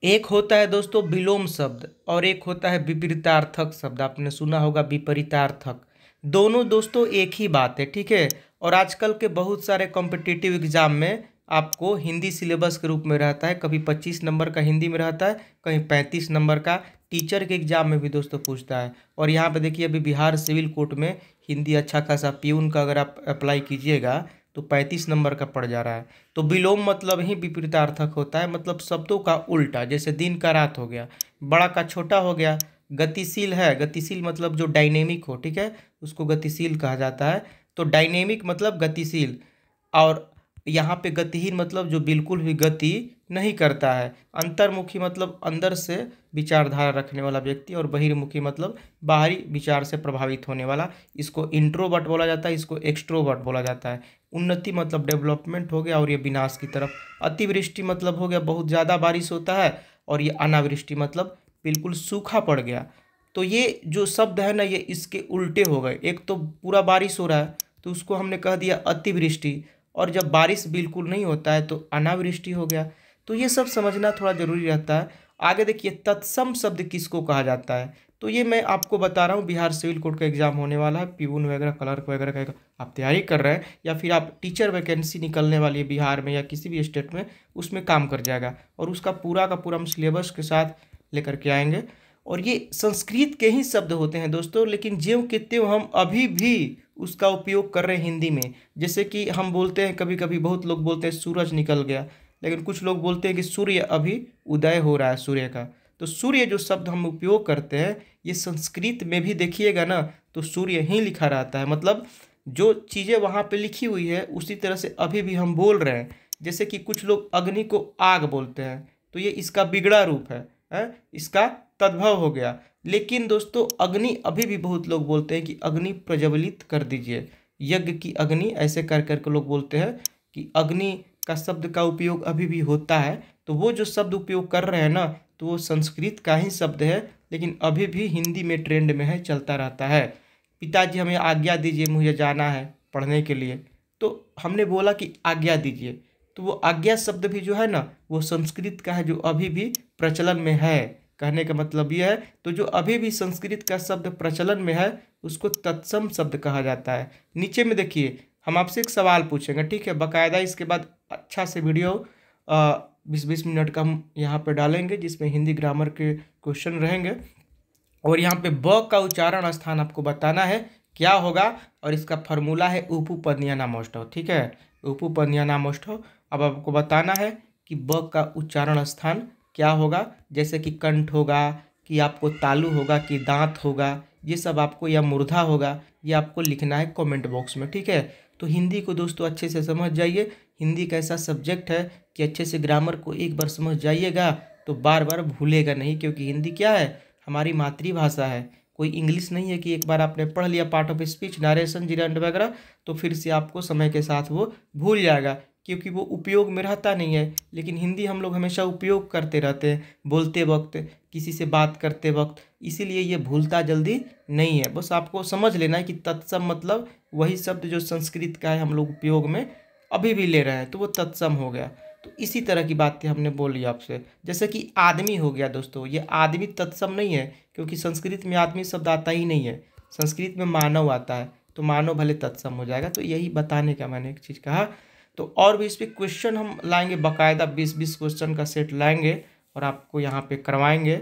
एक होता है दोस्तों विलोम शब्द और एक होता है विपरीतार्थक शब्द। आपने सुना होगा विपरीतार्थक। दोनों दोस्तों एक ही बात है, ठीक है। और आजकल के बहुत सारे कॉम्पिटिटिव एग्जाम में आपको हिंदी सिलेबस के रूप में रहता है। कभी 25 नंबर का हिंदी में रहता है, कहीं 35 नंबर का। टीचर के एग्जाम में भी दोस्तों पूछता है। और यहाँ पे देखिए अभी बिहार सिविल कोर्ट में हिंदी अच्छा खासा प्यून का अगर आप अप्लाई कीजिएगा तो 35 नंबर का पड़ जा रहा है। तो विलोम मतलब ही विपरीतार्थक होता है, मतलब शब्दों का उल्टा। जैसे दिन का रात हो गया, बड़ा का छोटा हो गया। गतिशील है, गतिशील मतलब जो डायनेमिक हो, ठीक है, उसको गतिशील कहा जाता है। तो डायनेमिक मतलब गतिशील। और यहाँ पे गतिहीन मतलब जो बिल्कुल भी गति नहीं करता है। अंतर्मुखी मतलब अंदर से विचारधारा रखने वाला व्यक्ति, और बहिर्मुखी मतलब बाहरी विचार से प्रभावित होने वाला। इसको इंट्रोवर्ट बोला जाता है, इसको एक्सट्रोवर्ट बोला जाता है। उन्नति मतलब डेवलपमेंट हो गया, और ये विनाश की तरफ। अतिवृष्टि मतलब हो गया बहुत ज़्यादा बारिश होता है, और ये अनावृष्टि मतलब बिल्कुल सूखा पड़ गया। तो ये जो शब्द है ना, ये इसके उल्टे हो गए। एक तो पूरा बारिश हो रहा है तो उसको हमने कह दिया अतिवृष्टि, और जब बारिश बिल्कुल नहीं होता है तो अनावृष्टि हो गया। तो ये सब समझना थोड़ा जरूरी रहता है। आगे देखिए तत्सम शब्द किसको कहा जाता है, तो ये मैं आपको बता रहा हूँ। बिहार सिविल कोर्ट का एग्जाम होने वाला है, पीऊन वगैरह क्लर्क वगैरह का आप तैयारी कर रहे हैं, या फिर आप टीचर वैकेंसी निकलने वाली है बिहार में या किसी भी स्टेट में, उसमें काम कर जाएगा। और उसका पूरा का पूरा हम सिलेबस के साथ लेकर के आएंगे। और ये संस्कृत के ही शब्द होते हैं दोस्तों, लेकिन ज्यों के त्यों हम अभी भी उसका उपयोग कर रहे हैं हिंदी में। जैसे कि हम बोलते हैं, कभी कभी बहुत लोग बोलते हैं सूरज निकल गया, लेकिन कुछ लोग बोलते हैं कि सूर्य अभी उदय हो रहा है सूर्य का। तो सूर्य जो शब्द हम उपयोग करते हैं, ये संस्कृत में भी देखिएगा ना तो सूर्य ही लिखा रहता है। मतलब जो चीज़ें वहाँ पे लिखी हुई है उसी तरह से अभी भी हम बोल रहे हैं। जैसे कि कुछ लोग अग्नि को आग बोलते हैं, तो ये इसका बिगड़ा रूप है, इसका तद्भव हो गया। लेकिन दोस्तों अग्नि अभी भी बहुत लोग बोलते हैं कि अग्नि प्रज्वलित कर दीजिए, यज्ञ की अग्नि, ऐसे कर करके लोग बोलते हैं कि अग्नि का शब्द का उपयोग अभी भी होता है। तो वो जो शब्द उपयोग कर रहे हैं ना, तो वो संस्कृत का ही शब्द है, लेकिन अभी भी हिंदी में ट्रेंड में है, चलता रहता है। पिताजी हमें आज्ञा दीजिए, मुझे जाना है पढ़ने के लिए। तो हमने बोला कि आज्ञा दीजिए, तो वो आज्ञा शब्द भी जो है ना, वो संस्कृत का है, जो अभी भी प्रचलन में है। कहने का मतलब ये है, तो जो अभी भी संस्कृत का शब्द प्रचलन में है उसको तत्सम शब्द कहा जाता है। नीचे में देखिए हम आपसे एक सवाल पूछेंगे, ठीक है, बाकायदा। इसके बाद अच्छा से वीडियो 20-20 मिनट का हम यहाँ पे डालेंगे, जिसमें हिंदी ग्रामर के क्वेश्चन रहेंगे। और यहाँ पे ब का उच्चारण स्थान आपको बताना है क्या होगा, और इसका फॉर्मूला है उपपद्यनामोष्ठव, ठीक है, उपपद्यनामोष्ठव। अब आपको बताना है कि ब का उच्चारण स्थान क्या होगा। जैसे कि कंठ होगा, कि आपको तालु होगा, कि दांत होगा, ये सब आपको, या मूर्धा होगा, ये आपको लिखना है कमेंट बॉक्स में, ठीक है। तो हिंदी को दोस्तों अच्छे से समझ जाइए। हिंदी का ऐसा सब्जेक्ट है कि अच्छे से ग्रामर को एक बार समझ जाइएगा तो बार बार भूलेगा नहीं, क्योंकि हिंदी क्या है, हमारी मातृभाषा है। कोई इंग्लिश नहीं है कि एक बार आपने पढ़ लिया part of speech, narration, gerund वगैरह, तो फिर से आपको समय के साथ वो भूल जाएगा, क्योंकि वो उपयोग में रहता नहीं है। लेकिन हिंदी हम लोग हमेशा उपयोग करते रहते हैं, बोलते वक्त, किसी से बात करते वक्त, इसीलिए ये भूलता जल्दी नहीं है। बस आपको समझ लेना है कि तत्सम मतलब वही शब्द जो संस्कृत का है, हम लोग उपयोग में अभी भी ले रहे हैं, तो वो तत्सम हो गया। तो इसी तरह की बातें हमने बोली आपसे। जैसे कि आदमी हो गया दोस्तों, ये आदमी तत्सम नहीं है, क्योंकि संस्कृत में आदमी शब्द आता ही नहीं है। संस्कृत में मानव आता है, तो मानव भले तत्सम हो जाएगा। तो यही बताने का मैंने एक चीज़ कहा। तो और भी इस पर क्वेश्चन हम लाएंगे, बाकायदा 20-20 क्वेश्चन का सेट लाएंगे और आपको यहाँ पे करवाएंगे।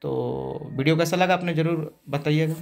तो वीडियो कैसा लगा आपने ज़रूर बताइएगा।